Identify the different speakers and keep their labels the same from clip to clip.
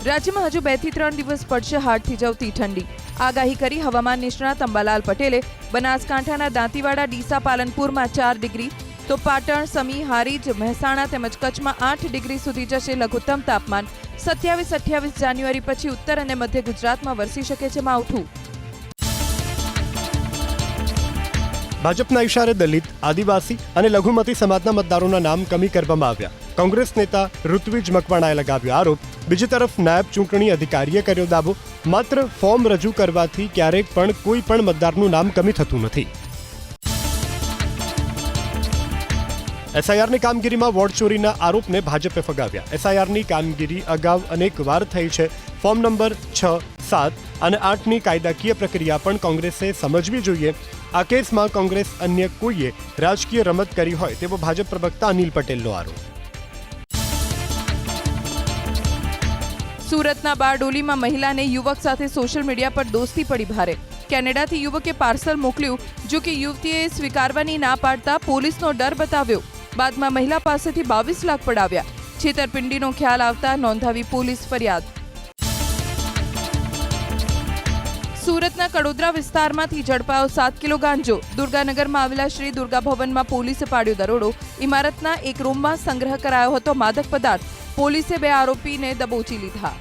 Speaker 1: રાજ્યમાં હજુ 2 થી 3 દિવસ પડશે હાડથી જવતી ઠંડી. આગાહી કરી હવામાન નિષ્ણાત અંબાલાલ પટેલે. બનાસકાંઠાના દાંતીવાડા, ડીસા, પાલનપુરમાં 4 ડિગ્રી, તો પાટણ, સમી, હારીજ, મહેસાણા તેમજ કચ્છમાં 8 ડિગ્રી સુધી જશે લઘુત્તમ તાપમાન. 27-28 જાન્યુઆરી પછી ઉત્તર અને મધ્ય ગુજરાતમાં વરસી શકે છે માવઠું.
Speaker 2: ભાજપના ઇશારે દલિત, આદિવાસી અને લઘુમતી સમાજના મતદારોના નામ કમી કરવામાં આવ્યા. કોંગ્રેસ નેતા ઋત્વિજ મકવાણાએ લગાવ્યો આરોપ. બીજી તરફ નાયબ ચૂંટણી અધિકારીએ કર્યો દાવો. માત્ર ફોર્મ રજૂ કરવાથી ક્યારેક પણ કોઈ પણ મતદારનું નામ કમી થતું નથી. એસઆઈઆરની કામગીરીમાં વોટ ચોરીના આરોપને ભાજપે ફગાવ્યા. એસઆઈઆરની કામગીરી અગાઉ અનેક વાર થઈ છે. ફોર્મ નંબર 6, 7 અને 8ની કાયદાકીય પ્રક્રિયા પણ કોંગ્રેસે સમજવી જોઈએ. આ કેસમાં કોંગ્રેસ અન્ય કોઈએ રાજકીય રમત કરી હોય તેવો ભાજપ પ્રવક્તા અનિલ પટેલનો આરોપ.
Speaker 1: સુરતના બારડોલીમાં મહિલાને યુવક સાથે સોશિયલ મીડિયા પર દોસ્તી પડી ભારે. કેનેડાથી યુવકે પાર્સલ મોકલ્યું, જો કે યુવતીએ સ્વીકારવાની ના પાડતા પોલીસનો ડર બતાવ્યો. બાદમાં મહિલા પાસેથી 22 લાખ પડાવ્યા. છેતરપિંડીનો ખ્યાલ આવતા નોંધાવી પોલીસ ફરિયાદ. સુરતના કડોદરા વિસ્તારમાંથી ઝડપાયો 7 કિલો ગાંજો. દુર્ગાનગરમાં આવેલા શ્રી દુર્ગા ભવનમાં પોલીસે પાડ્યો દરોડો. ઇમારતના એક રૂમમાં સંગ્રહ કરાયો હતો માદક પદાર્થ. પોલીસે 2 આરોપીને દબોચી લીધા.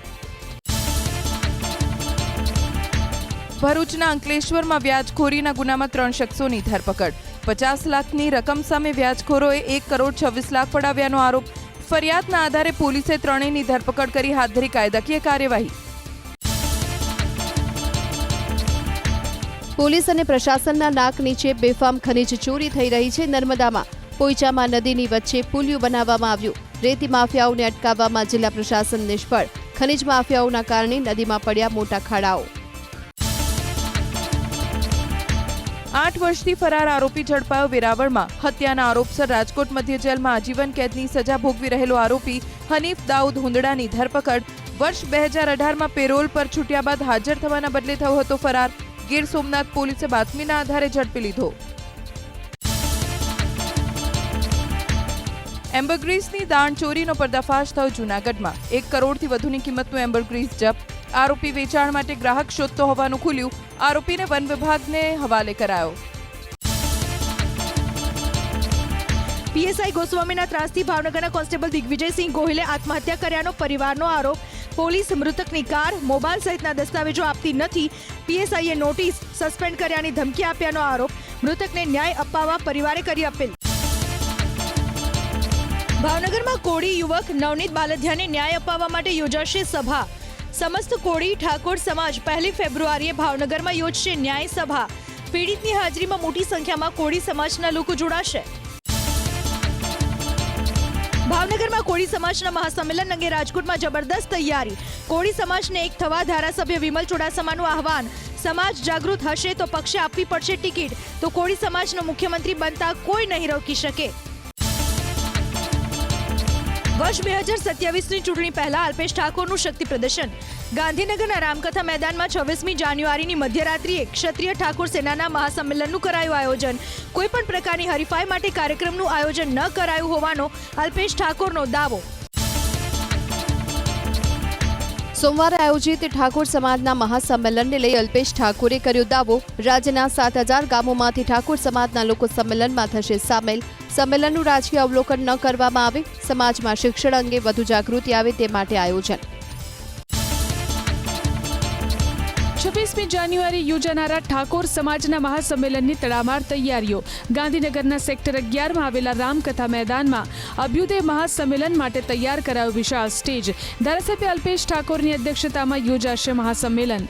Speaker 1: ભરૂચના અંકલેશ્વરમાં વ્યાજખોરીના ગુનામાં 3 શખ્સોની ધરપકડ. 50 લાખની રકમ સામે વ્યાજખોરોએ 1 કરોડ 26 લાખ પડાવ્યાનો આરોપ. ફરિયાદના આધારે પોલીસે ત્રણેયની ધરપકડ કરી હાથ ધરી કાયદાકીય કાર્યવાહી.
Speaker 3: પોલીસ અને પ્રશાસનના નાક નીચે બેફામ ખનીજ ચોરી થઈ રહી છે. નર્મદામાં પોઈચામાં નદીની વચ્ચે પુલિયું બનાવવામાં આવ્યું. રેતી માફિયાઓને અટકાવવામાં જિલ્લા પ્રશાસન નિષ્ફળ. ખનીજ માફિયાઓના કારણે નદીમાં પડ્યા મોટા ખાડાઓ.
Speaker 1: 8 વર્ષથી ફરાર આરોપી ઝડપાયો વેરાવળમાં. હત્યાના આરોપસર રાજકોટ મધ્ય જેલમાં આજીવન કેદની સજા ભોગવી રહેલો આરોપી હનીફ દાઉદ હુંદડાની ધરપકડ. વર્ષ 2018માં પેરોલ પર છૂટ્યા બાદ હાજર થવાના બદલે થયો હતો ફરાર. ગીર સોમનાથ પોલીસે બાતમીના આધારે ઝડપી લીધો. એમ્બરગ્રીસની દાણચોરીનો પર્દાફાશ થયો જૂનાગઢમાં. 1 કરોડથી વધુની કિંમતનું એમ્બરગ્રીસ જપ્ત. આરોપી વેચાણ માટે ગ્રાહક શોધતો હોવાનું ખુલ્યું. આરોપીને વન વિભાગને હવાલે કરાયો.
Speaker 4: પીએસઆઈ ગોસ્વામીના ત્રાસથી ભાવનગરના કોન્સ્ટેબલ દિગ્વિજયસિંહ ગોહિલે આત્મહત્યા કર્યાનો પરિવારનો આરોપ. પોલીસ મૃતકની કાર, મોબાઈલ સહિતના દસ્તાવેજો આપતી નથી. પીએસઆઈએ નોટિસ, સસ્પેન્ડ કર્યાની ધમકી આપ્યાનો આરોપ. મૃતકને ન્યાય અપાવવા પરિવારે કરી અપીલ. ભાવનગરમાં કોળી યુવક નવનીત બાલધિયાને ન્યાય અપાવવા માટે યોજાશે સભા. સમસ્ત કોળી ઠાકોર સમાજ 1 ફેબ્રુઆરીએ ભાવનગરમાં યોજશે ન્યાય સભા. પીડિતની હાજરીમાં મોટી સંખ્યામાં કોળી સમાજના લોકો જોડાશે. ભાવનગરમાં કોળી સમાજના મહાસંમેલન અંગે રાજકોટમાં જબરદસ્ત તૈયારી. કોળી સમાજને એક થવા ધારાસભ્ય વિમલ ચુડાસમાનું આહવાન. સમાજ જાગૃત હશે તો પક્ષે આપવી પડશે ટિકિટ, તો કોળી સમાજનો મુખ્યમંત્રી બનતા કોઈ નહીં રોકી શકે. વર્ષ 2027ની ચૂંટણી પહેલા અલ્પેશ ઠાકોરનું શક્તિ પ્રદર્શન. ગાંધીનગરના રામકથા મેદાનમાં 26મી જાન્યુઆરીની મધ્યરાત્રિએ ક્ષત્રિય ઠાકોર સેનાના મહાસંમેલનનું કરાયું આયોજન. કોઈપણ પ્રકારની હરીફાઈ માટે કાર્યક્રમનું આયોજન ન કરાયું હોવાનો અલ્પેશ ઠાકોરનો દાવો.
Speaker 3: સોમવારે આયોજિત ઠાકોર સમાજના મહાસંમેલનને લઈ અલ્પેશ ઠાકોરે કર્યો દાવો. રાજ્યના 7000 ગામોમાંથી ઠાકોર સમાજના લોકો સંમેલનમાં થશે સામેલ. સંમેલનનું રાજકીય અવલોકન ન કરવામાં આવે. સમાજમાં શિક્ષણ અંગે વધુ જાગૃતિ આવે તે માટે આયોજન.
Speaker 5: 26મી જાન્યુઆરી યોજાનારા ઠાકોર સમાજના મહાસંમેલનની તડામાર તૈયારીઓ. ગાંધીનગરના સેક્ટર 11માં આવેલા રામકથા મેદાનમાં અભ્યુદય મહાસંમેલન માટે તૈયાર કરાયો વિશાળ સ્ટેજ. ધારાસભ્ય અલ્પેશ ઠાકોરની અધ્યક્ષતામાં યોજાશે મહાસંમેલન.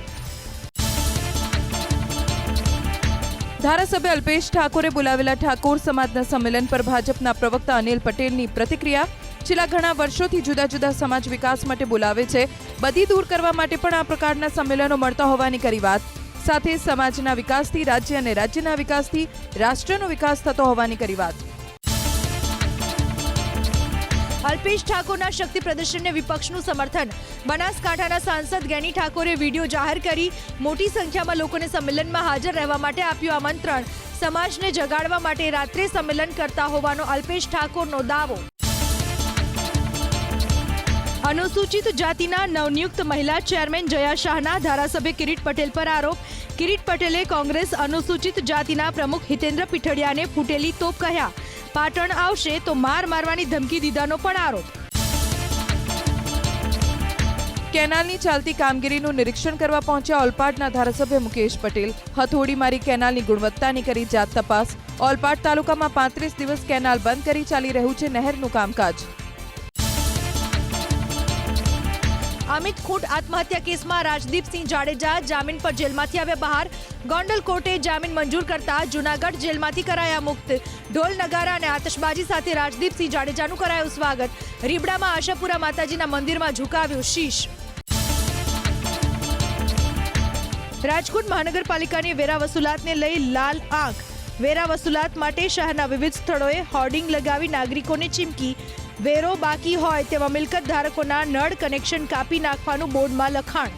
Speaker 1: ધારાસભ્ય અલ્પેશ ઠાકોરે બોલાવેલા ઠાકોર સમાજના સંમેલન પર ભાજપના પ્રવક્તા અનિલ પટેલની પ્રતિક્રિયા. છેલ્લા ઘણા વર્ષોથી જુદા જુદા સમાજ વિકાસ માટે બોલાવે છે. બધી દૂર કરવા માટે પણ આ પ્રકારના સંમેલનો મળતા હોવાની કરી વાત. સાથે સમાજના વિકાસથી રાજ્ય અને રાજ્યના વિકાસથી રાષ્ટ્રનો વિકાસ થતો હોવાની કરી વાત.
Speaker 4: અલ્પેશ ઠાકોરના શક્તિ પ્રદર્શનને વિપક્ષનું સમર્થન. બનાસકાંઠાના સાંસદ ગેની ઠાકોરે વિડીયો જાહેર કરી મોટી સંખ્યામાં લોકોને સંમેલનમાં હાજર રહેવા માટે આપ્યું આમંત્રણ. સમાજને જગાડવા માટે રાત્રે સંમેલન કરતા હોવાનો અલ્પેશ ઠાકોરનો દાવો. અનુસૂચિત જાતિના નવનિયુક્ત મહિલા ચેરમેન જયા શાહના ધારાસભ્ય કિરીટ પટેલ પર આરોપ. કિરીટ પટેલે કોંગ્રેસ અનુસૂચિત જાતિના પ્રમુખ હિતેન્દ્ર પીઠડિયાને ફૂટેલી તોપ કહ્યા. પાટણ આવશે તો માર મારવાની ધમકી દીધાનો પણ આરોપ.
Speaker 1: કેનાલની ચાલતી કામગીરીનું નિરીક્ષણ કરવા પહોંચ્યા ઓલપાડના ધારાસભ્ય મુકેશ પટેલ. હથોડી મારી કેનાલની ગુણવત્તાની કરી જાત તપાસ. ઓલપાડ તાલુકામાં 35 દિવસ કેનાલ બંધ કરી ચાલી રહ્યું છે નહેરનું કામકાજ.
Speaker 4: અમિત ખૂંટ આત્મહત્યા કેસમાં રાજદીપસિંહ જાડેજા જામીન પર જેલમાંથી આવ્યા બહાર. ગોંડલ કોર્ટે જામીન મંજૂર કરતા જૂનાગઢ જેલમાંથી કરાયા મુક્ત. ઢોલ નગારા અને આતશબાજી સાથે રાજદીપસિંહ જાડેજાનું કરાયું સ્વાગત. રીબડામાં આશાપુરા માતાજીના મંદિરમાં ઝુકાવ્યું શીશ. રાજકોટ મહાનગરપાલિકાની વેરા વસૂલાતને લઈ લાલ આંખ. વેરા વસૂલાત માટે શહેરના વિવિધ સ્થળોએ હોર્ડિંગ લગાવી નાગરિકોને ચીમકી. વેરો બાકી હોય તેવા મિલકત ધારકોના નળ કનેક્શન કાપી નાખવાનું બોર્ડમાં લખાણ.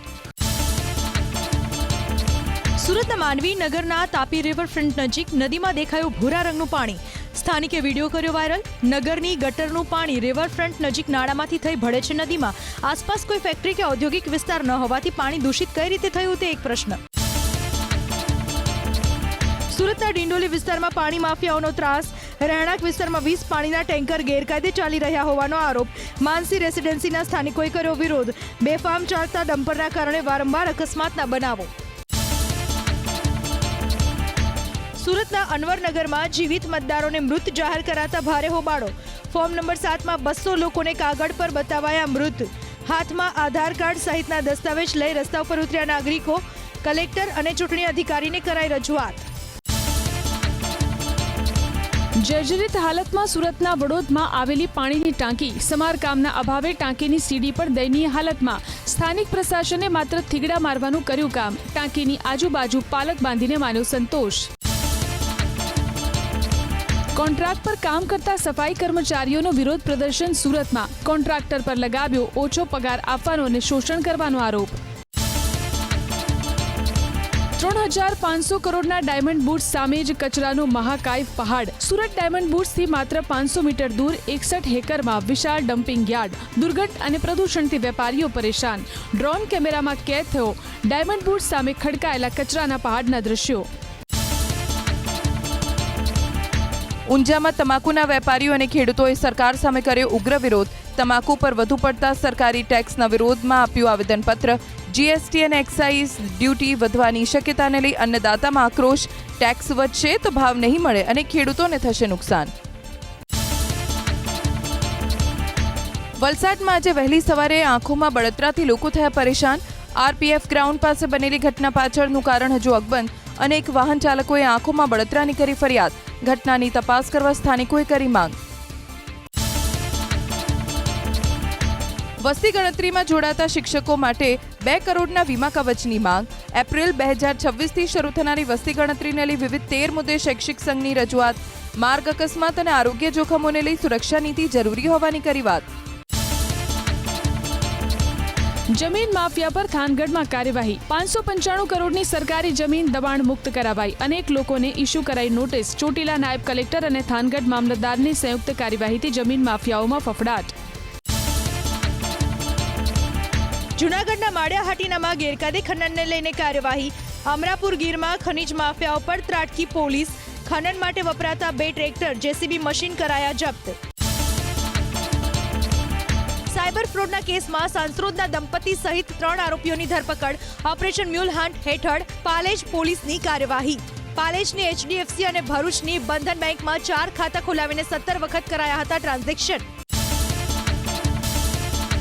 Speaker 4: સુરતના માનવી નગરના તાપી રિવરફ્રન્ટ નજીક નદીમાં દેખાયું ભૂરા રંગનું પાણી. સ્થાનિકે વિડીયો કર્યો વાયરલ. નગરની ગટરનું પાણી રિવરફ્રન્ટ નજીક નાળામાંથી થઈ ભળે છે નદીમાં. આસપાસ કોઈ ફેક્ટરી કે ઔદ્યોગિક વિસ્તાર ન હોવાથી પાણી દૂષિત કઈ રીતે થયું તે એક પ્રશ્ન. સુરતના ડિંડોલી વિસ્તારમાં પાણી માફિયાઓનો ત્રાસ. રહેણાંક વિસ્તારમાં 20 પાણીના ટેન્કર ગેરકાયદે ચાલી રહ્યા હોવાનો આરોપ. માનસી રેસિડેન્સીના સ્થાનિકોએ કર્યો વિરોધ. બેફામ ચાલતા ડમ્પરના કારણે વારંવાર અકસ્માતના બનાવો. સુરતના અનવરનગરમાં જીવિત મતદારોને મૃત જાહેર કરાતા ભારે હોબાળો. ફોર્મ નંબર 7માં 200 લોકોને કાગળ પર બતાવાયા મૃત. હાથમાં આધાર કાર્ડ સહિતના દસ્તાવેજ લઈ રસ્તા ઉપર ઉતર્યા નાગરિકો. કલેક્ટર અને ચૂંટણી અધિકારીને કરાઈ રજૂઆત.
Speaker 5: જર્જરિત હાલતમાં સુરતના વડોદમાં આવેલી પાણીની ટાંકી. સમારકામના અભાવે ટાંકીની સીડી પણ દયનીય હાલતમાં. સ્થાનિક પ્રશાસને માત્ર થીગડા મારવાનું કર્યું કામ. ટાંકીની આજુબાજુ પાલક બાંધીને માન્યો સંતોષ. કોન્ટ્રાક્ટ પર કામ કરતા સફાઈ કર્મચારીઓનો વિરોધ પ્રદર્શન સુરતમાં. કોન્ટ્રાક્ટર પર લગાવ્યો ઓછો પગાર આપવાનો અને શોષણ કરવાનો આરોપ. 3,500 કરોડના ડાયમંડ બુટ્સ સામે જ કચરાનો મહાકાય પહાડ. સુરત ડાયમંડ બુટ્સથી માત્ર 500 મીટર દૂર 61 એકરમાં વિશાળ ડમ્પિંગ યાર્ડ. દુર્ગંધ અને પ્રદૂષણથી વેપારીઓ પરેશાન. ડ્રોન કેમેરામાં કેદ થયો ડાયમંડ બુટ્સ સામે ખડકાયેલા કચરાના પહાડના દ્રશ્યો.
Speaker 1: ઊંઝામાં તમાકુના વેપારીઓ અને ખેડૂતોએ સરકાર સામે કર્યો ઉગ્ર વિરોધ. તમાકુ પર વધુ પડતા સરકારી ટેક્સના વિરોધમાં આપ્યું આવેદનપત્ર. જીએસટી અને એક્સાઇઝ ડ્યુટી વધવાની શક્યતાને લઈ અન્નદાતામાં આક્રોશ. ટેક્સ વધશે તો ભાવ નહીં મળે અને ખેડૂતોને થશે નુકસાન. વલસાડમાં આજે વહેલી સવારે આંખોમાં બળતરાથી લોકો થયા પરેશાન. આરપીએફ ગ્રાઉન્ડ પાસે બનેલી ઘટના પાછળનું કારણ હજુ અકબંધ. અનેક વાહન ચાલકોએ આંખોમાં બળતરાની કરી ફરિયાદ. ઘટનાની તપાસ કરવા સ્થાનિકોએ કરી માંગ. વસ્તી ગણતરીમાં જોડાતા શિક્ષકો માટે 2 કરોડના વીમા કવચની માંગ. એપ્રિલ 2026થી શરૂ થનારી વસ્તી ગણતરીને લઈ વિવિધ 13 મુદ્દે શૈક્ષિક સંઘની રજૂઆત. માર્ગ અકસ્માત અને આરોગ્ય જોખમોને લઈ સુરક્ષા નીતિ જરૂરી હોવાની કરી વાત.
Speaker 5: જમીન માફિયા પર થાનગઢમાં કાર્યવાહી. 595 કરોડની સરકારી જમીન દબાણ મુક્ત કરાવાઈ. અનેક લોકોને ઇસ્યુ કરાઈ નોટિસ. ચોટીલા નાયબ કલેક્ટર અને થાનગઢ મામલતદારની સંયુક્ત કાર્યવાહીથી જમીન માફિયાઓમાં ફફડાટ.
Speaker 4: જૂનાગઢના માળિયાહાટીનામાં ગેરકાયદે ખનનને લઈને કાર્યવાહી. અમરાપુર ગીરમાં ખનીજ માફિયાઓ પર ત્રાટકી પોલીસ. ખનન માટે વપરાતા 2 ટ્રેક્ટર જેસીબી મશીન કરાયા જપ્ત. સાયબર ફ્રોડના કેસમાં સાંસરોદના દંપતી સહિત 3 આરોપીઓની ધરપકડ. ઓપરેશન મ્યુલ હન્ટ હેઠળ પાલેજ પોલીસની કાર્યવાહી. પાલેજની એચડીએફસી અને ભરૂચની બંધન બેંકમાં 4 ખાતા ખોલાવીને 17 વખત કરાયા હતા ટ્રાન્ઝેક્શન.